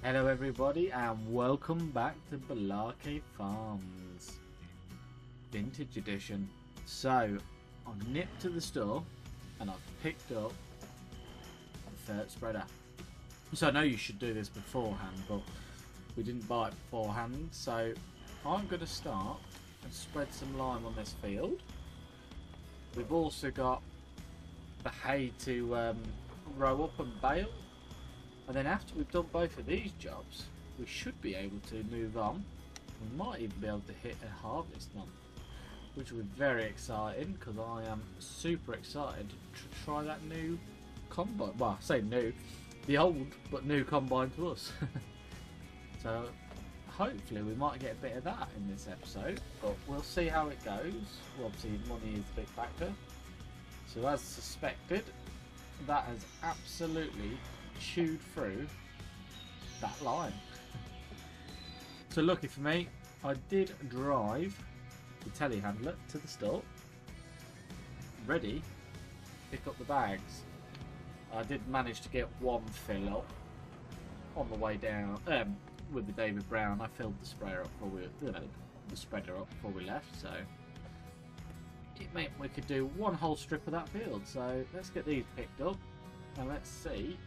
Hello everybody and welcome back to Massey Farms Vintage Edition. So I've nipped to the store and I've picked up the ferret spreader. So I know you should do this beforehand, but we didn't buy it beforehand, so I'm going to start and spread some lime on this field. We've also got the hay to row up and bale. And then after we've done both of these jobs, we should be able to move on. We might even be able to hit a harvest month, which will be very exciting because I am super excited to try that new combine. Well, I say new, the old but new combine to us. So hopefully we might get a bit of that in this episode, but we'll see how it goes. Well, obviously money is a big factor. So as suspected, that has absolutely chewed through that line. So lucky for me, I did drive the telehandler to the store, ready to pick up the bags. I did manage to get one fill up on the way down with the David Brown. I filled the sprayer up before the spreader up before we left, so it meant we could do one whole strip of that field. So let's get these picked up and let's see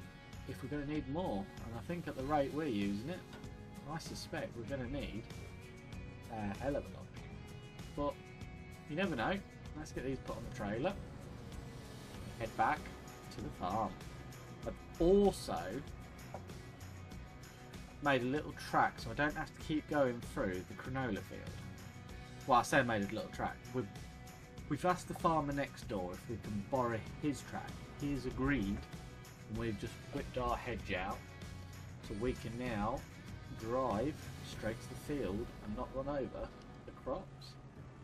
if we're going to need more. And I think at the rate we're using it, I suspect we're going to need a hell of a lot. But you never know. Let's get these put on the trailer, head back to the farm. I've also made a little track so I don't have to keep going through the canola field. Well, I say I made a little track. We've asked the farmer next door if we can borrow his track. He has agreed, and we've just whipped our hedge out so we can now drive straight to the field and not run over the crops.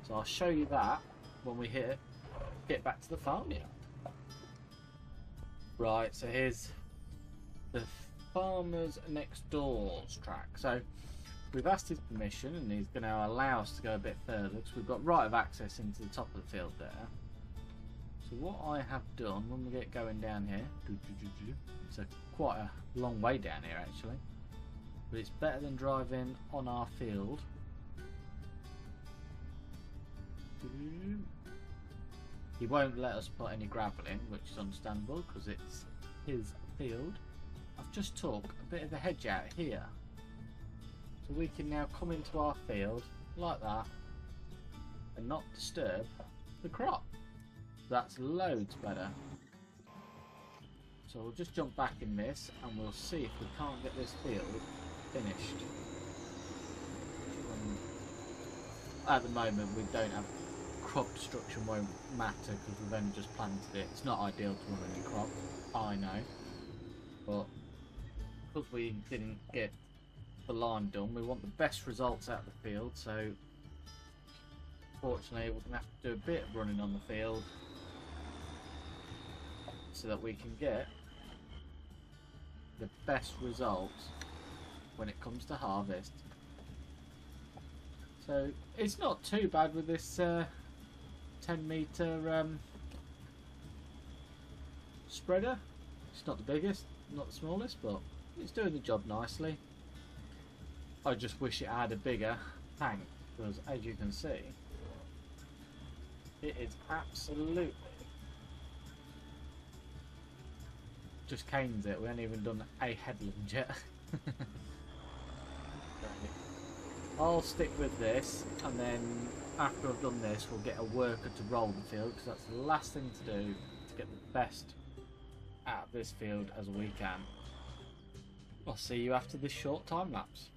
So I'll show you that when we get back to the farmyard. Right, so here's the farmer's next door's track. So we've asked his permission and he's going to allow us to go a bit further because we've got right of access into the top of the field there. So what I have done when we get going down here, it's quite a long way down here actually, but it's better than driving on our field. He won't let us put any gravel in, which is understandable because it's his field. I've just took a bit of the hedge out here, so we can now come into our field like that and not disturb the crop. That's loads better. So we'll just jump back in this and we'll see if we can't get this field finished. At the moment we don't have crop destruction, won't matter because we've only just planted it. It's not ideal to run any crop, I know, but because we didn't get the line done, we want the best results out of the field. So fortunately we're going to have to do a bit of running on the field so that we can get the best results when it comes to harvest. So it's not too bad with this 10 metre spreader. It's not the biggest, not the smallest, but it's doing the job nicely. I just wish it had a bigger tank because as you can see it is absolutely just canes it. We haven't even done a headland yet. I'll stick with this and then after I've done this we'll get a worker to roll the field because that's the last thing to do to get the best out of this field as we can. I'll see you after this short time lapse.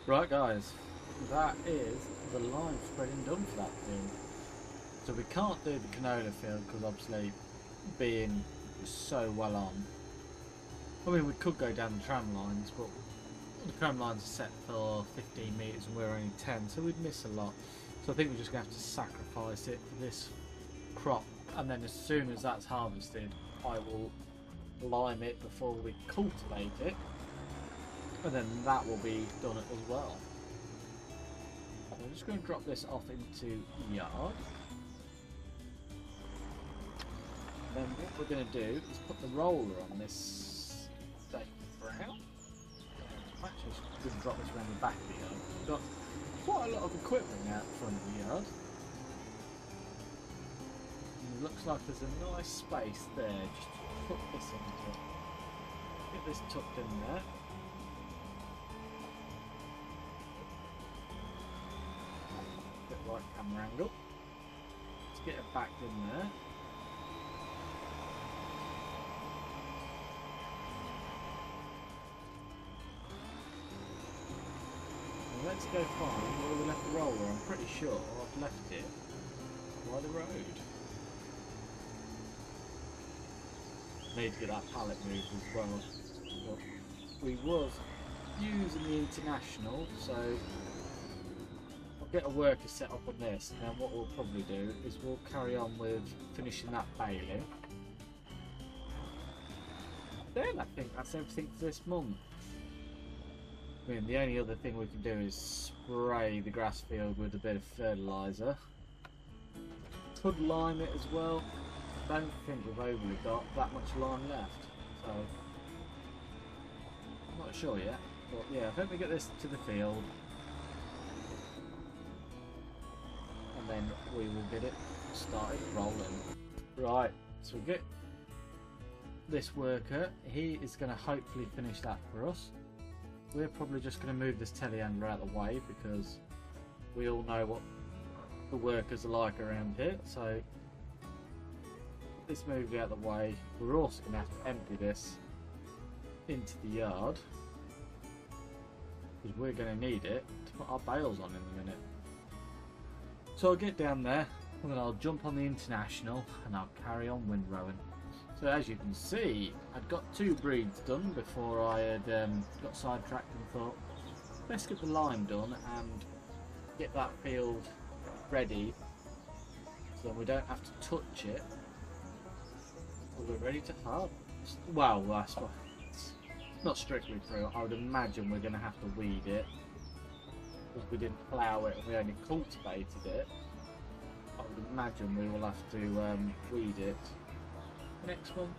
Right guys, that is the line spreading done for that field. So we can't do the canola field because obviously being so well on. I mean we could go down the tram lines, but the tram lines are set for 15 metres and we're only 10, so we'd miss a lot. So I think we're just going to have to sacrifice it for this crop, and then as soon as that's harvested I will lime it before we cultivate it, and then that will be done as well. I'm just going to drop this off into the yard. Then what we're going to do is put the roller on this stake ground. I'm actually going to drop this around the back of the yard. We've got quite a lot of equipment out front of the yard. And it looks like there's a nice space there. Just put this into it. Get this tucked in there. Bit right camera angle. Let's get it backed in there. Let's go find where we left the roller. I'm pretty sure I've left it by the road. Need to get that pallet moved as well. But we was using the International, so I'll get a worker set up on this, and then what we'll probably do is we'll carry on with finishing that baling. Then I think that's everything for this month. I mean, the only other thing we can do is spray the grass field with a bit of fertiliser. Could lime it as well. Don't think we've overly got that much lime left, so I'm not sure yet. But yeah, let me get this to the field, and then we will get it started rolling. Right, so we get this worker. He is going to hopefully finish that for us. We're probably just going to move this telehandler out of the way because we all know what the workers are like around here. So this moved out of the way. We're also going to have to empty this into the yard because we're going to need it to put our bales on in a minute. So I'll get down there and then I'll jump on the International and I'll carry on windrowing. So as you can see, I'd got 2 breeds done before I had got sidetracked and thought, let's get the lime done and get that field ready so we don't have to touch it until we're ready to harvest. Well, that's not strictly true. I would imagine we're going to have to weed it because we didn't plough it and we only cultivated it. I would imagine we will have to weed it next month.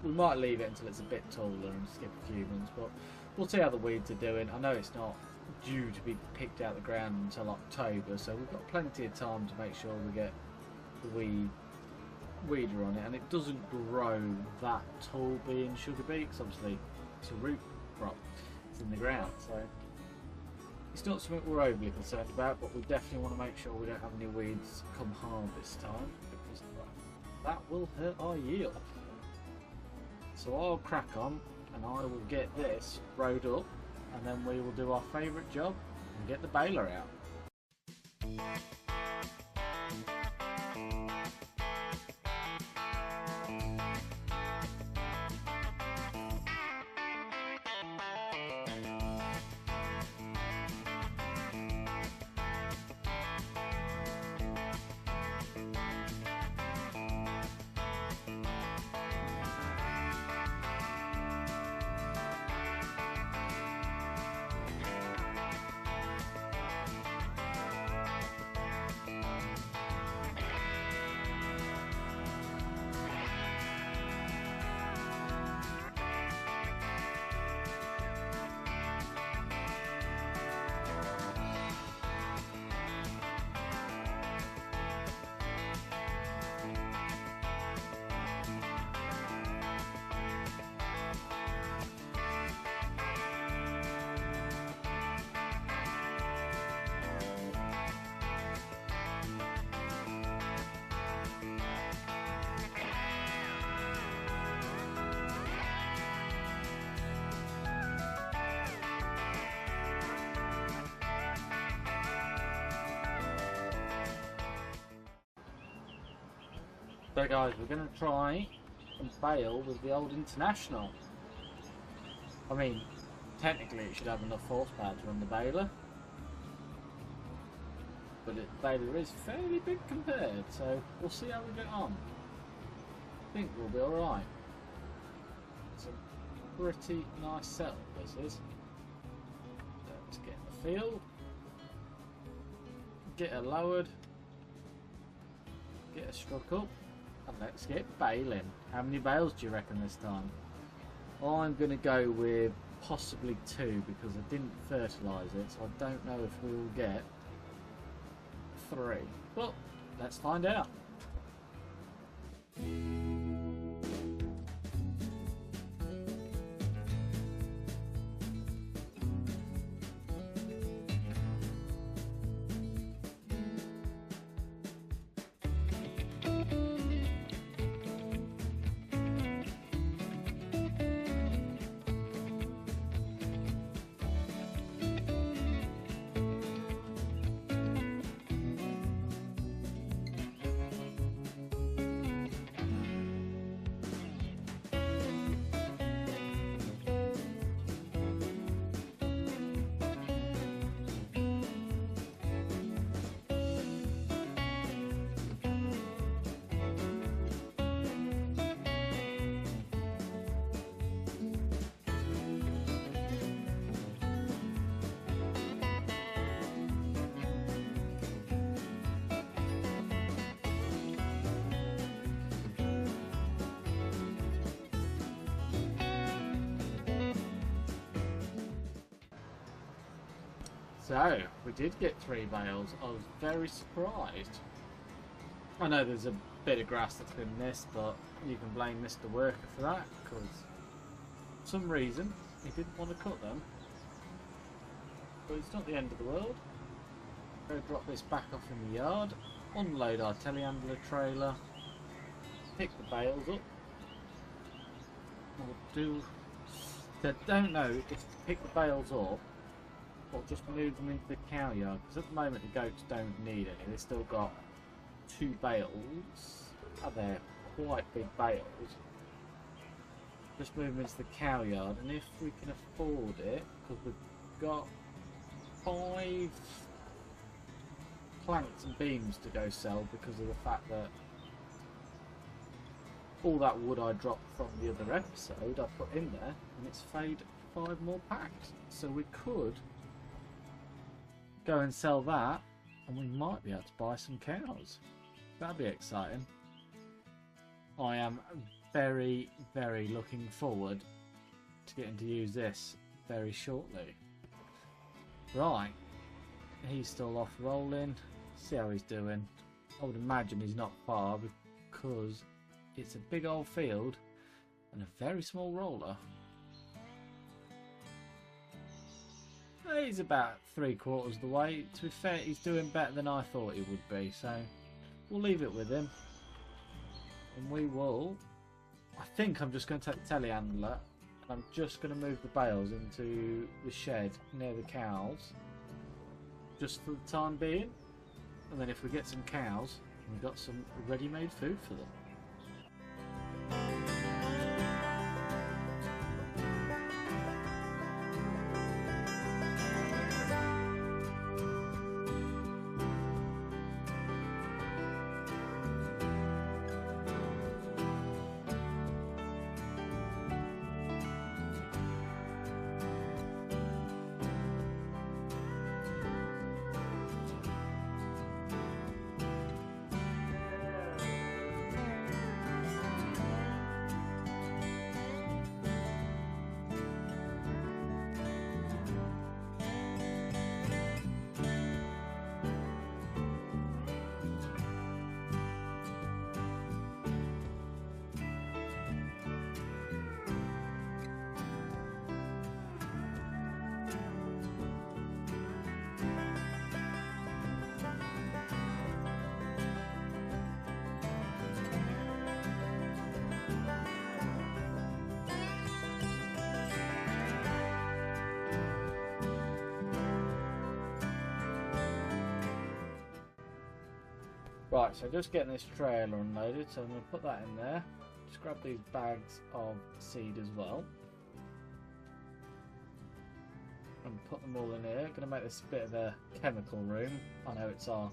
We might leave it until it's a bit taller and skip a few months, but we'll see how the weeds are doing. I know it's not due to be picked out the ground until October, so we've got plenty of time to make sure we get the weeder on it, and it doesn't grow that tall being sugar beet, because obviously it's a root crop, it's in the ground, so it's not something we're overly concerned about, but we definitely want to make sure we don't have any weeds come harvest time, because that will hurt our yield. So I'll crack on and I will get this rowed up, and then we will do our favourite job and get the baler out. So guys, we're going to try and bale with the old International. I mean, technically it should have enough horsepower to run the baler, but the baler is fairly big compared, so we'll see how we get on. I think we'll be alright. It's a pretty nice setup this is. So let's get in the field, get her lowered, get her struck up, and let's get baling. How many bales do you reckon this time? I'm going to go with possibly 2 because I didn't fertilise it, so I don't know if we will get 3. But let's find out. So, we did get 3 bales. I was very surprised. I know there's a bit of grass that's been missed, but you can blame Mr. Worker for that, because for some reason he didn't want to cut them. But it's not the end of the world. I'm going to drop this back off in the yard, unload our telehandler trailer, pick the bales up. I don't know if to pick the bales up or just move them into the cow yard, because at the moment the goats don't need any. They've still got 2 bales, and they're quite big bales. Just move them into the cow yard, and if we can afford it, because we've got 5 planks and beams to go sell because of the fact that all that wood I dropped from the other episode I put in there, and it's paid 5 more packs, so we could go and sell that, and we might be able to buy some cows. That'd be exciting. I am very, very looking forward to getting to use this very shortly. Right, he's still off rolling. See how he's doing. I would imagine he's not far because it's a big old field and a very small roller. He's about 3/4 of the way. To be fair, he's doing better than I thought he would be, so we'll leave it with him. And we will... I think I'm just going to take the telehandler and I'm just going to move the bales into the shed near the cows, just for the time being. And then if we get some cows, we've got some ready-made food for them. Right, so just getting this trailer unloaded, so I'm going to put that in there. Just grab these bags of seed as well. And put them all in here. Going to make this a bit of a chemical room. I know it's our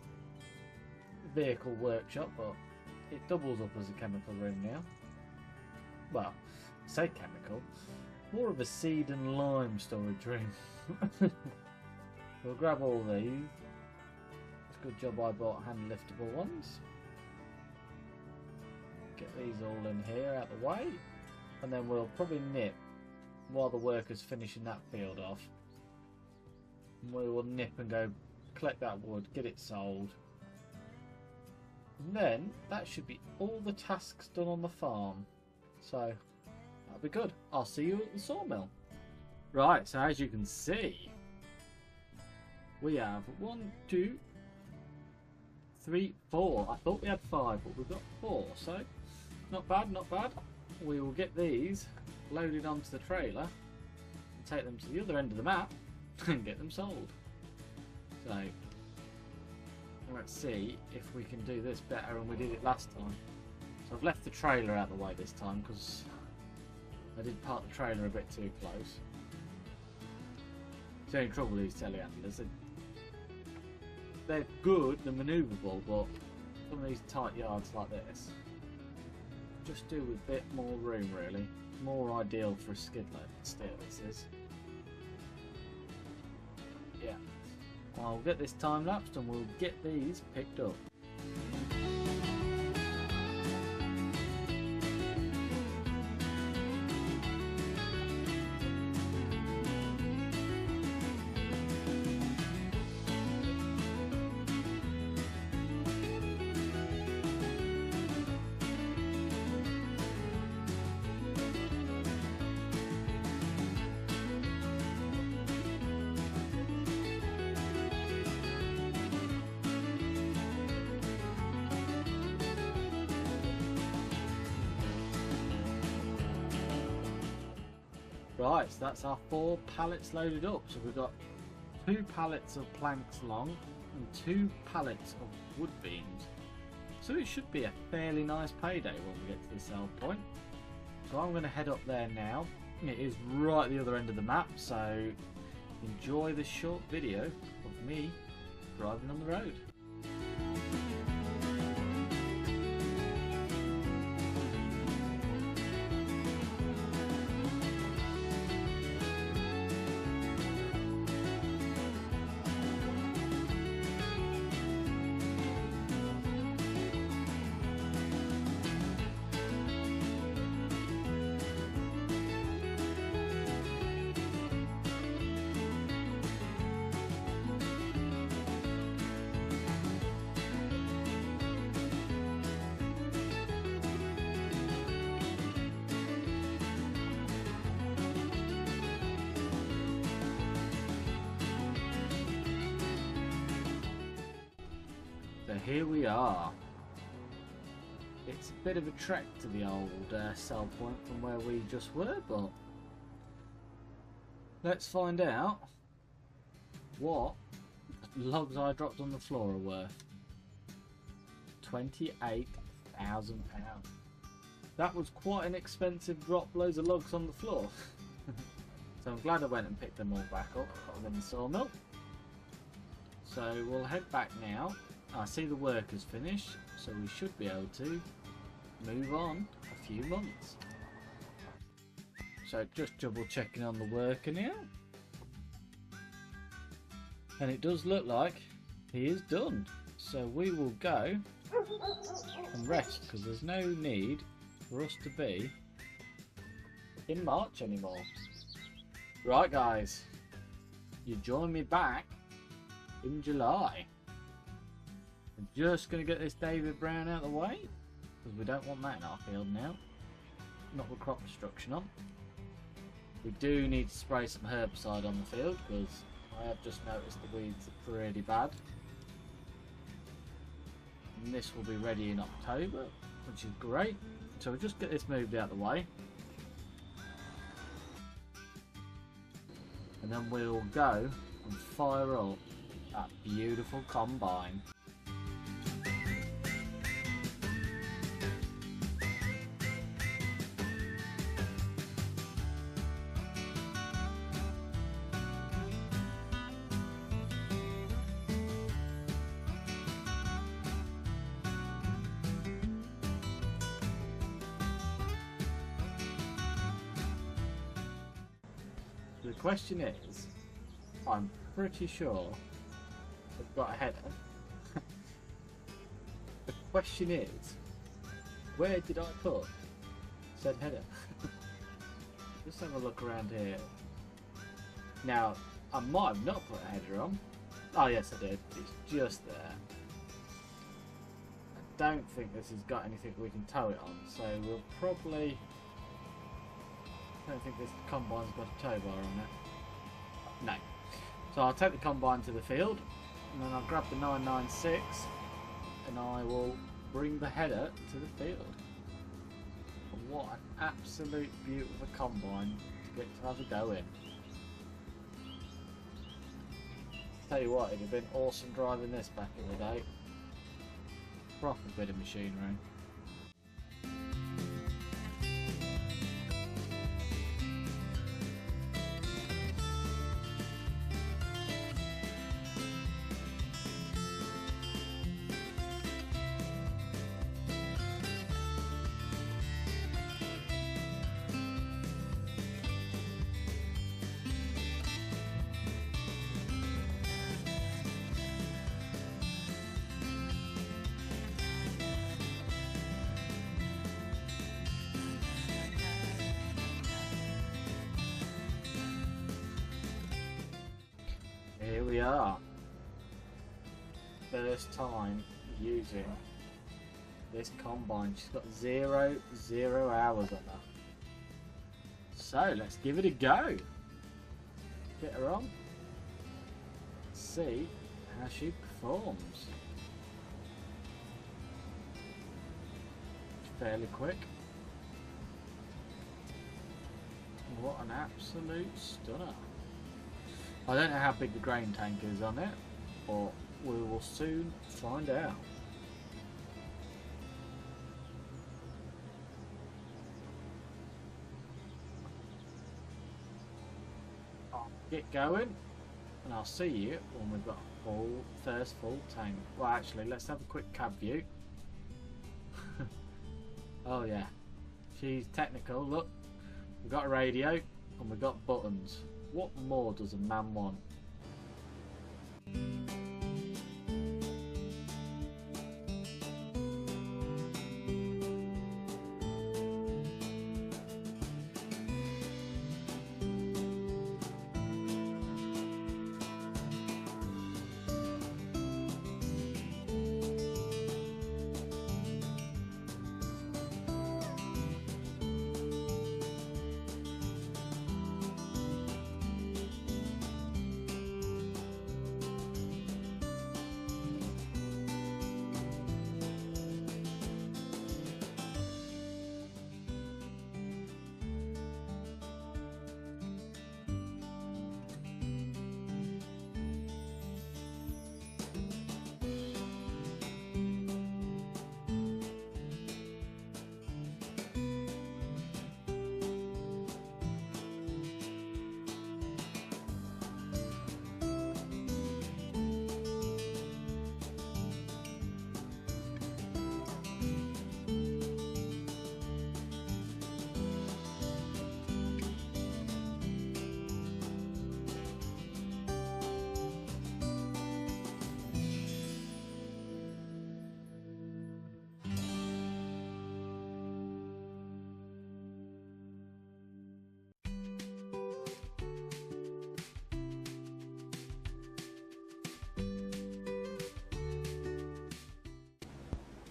vehicle workshop, but it doubles up as a chemical room now. Well, I say chemical. More of a seed and lime storage room. We'll grab all these. It's a good job I bought hand liftable ones. Get these all in here out the way. And then we'll probably nip while the worker's finishing that field off. And we will nip and go collect that wood, get it sold. And then that should be all the tasks done on the farm. So that'll be good. I'll see you at the sawmill. Right, so as you can see, we have 1, 2, 3, 4. I thought we had 5, but we've got 4. So not bad, not bad. We will get these loaded onto the trailer and take them to the other end of the map and get them sold. So let's see if we can do this better than we did it last time. So I've left the trailer out of the way this time because I did park the trailer a bit too close. The only trouble with these telehandlers, they're good, they're manoeuvrable, but some of these tight yards like this just do with a bit more room really. More ideal for a skid load steel this is. Yeah. I'll get this time lapsed and we'll get these picked up. Right, so that's our 4 pallets loaded up. So we've got 2 pallets of planks long and 2 pallets of wood beams. So it should be a fairly nice payday when we get to the sell point. So I'm going to head up there now. It is right at the other end of the map, so enjoy this short video of me driving on the road. So here we are. It's a bit of a trek to the old sell point from where we just were, but let's find out what logs I dropped on the floor are worth. £28,000. That was quite an expensive drop, loads of logs on the floor. So I'm glad I went and picked them all back up, put them in the sawmill. So we'll head back now. I see the work has finished, so we should be able to move on a few months. So just double checking on the worker now. And it does look like he is done. So we will go and rest because there's no need for us to be in March anymore. Right guys, you join me back in July. I'm just going to get this David Brown out of the way because we don't want that in our field now. Not with crop destruction on. We do need to spray some herbicide on the field because I have just noticed the weeds are pretty bad. And this will be ready in October, which is great. So we'll just get this moved out of the way. And then we'll go and fire up that beautiful combine. question is, I'm pretty sure we've got a header. The question is, where did I put said header? Just have a look around here. Now, I might have not put a header on. Oh yes, I did. It's just there. I don't think this has got anything we can tow it on, so we'll probably... I don't think this combine's got a tow bar on it. No. So I'll take the combine to the field, and then I'll grab the 996, and I will bring the header to the field. And what an absolute beauty of a combine to get to have a go in. Tell you what, it'd have been awesome driving this back in the day. Proper bit of machinery. Here we are. First time using this combine. She's got 0 hours on her. So let's give it a go. Get her on. See how she performs. Fairly quick. What an absolute stunner. I don't know how big the grain tank is on it, but we will soon find out. I'll get going, and I'll see you when we've got a first full tank. Well, actually, let's have a quick cab view. Oh yeah, she's technical. Look, we've got a radio and we've got buttons. What more does a man want?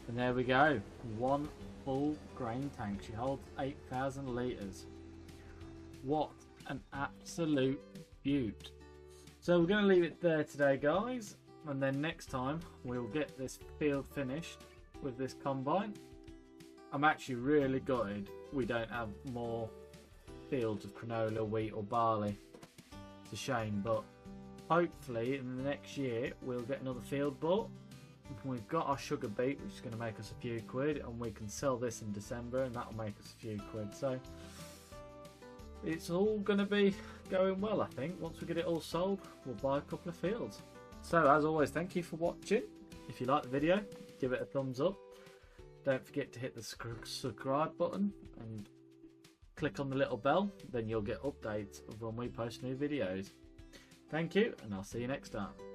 And there we go, one full grain tank. She holds 8,000 litres. What an absolute beaut. So we're going to leave it there today, guys, and then next time we'll get this field finished with this combine. I'm actually really gutted we don't have more fields of canola, wheat or barley. It's a shame, but hopefully in the next year we'll get another field bought. We've got our sugar beet, which is going to make us a few quid, and we can sell this in December and that'll make us a few quid. So it's all going to be going well, I think. Once we get it all sold, we'll buy a couple of fields. So as always, thank you for watching. If you like the video, give it a thumbs up. Don't forget to hit the subscribe button, and click on the little bell, then you'll get updates of when we post new videos. Thank you, and I'll see you next time.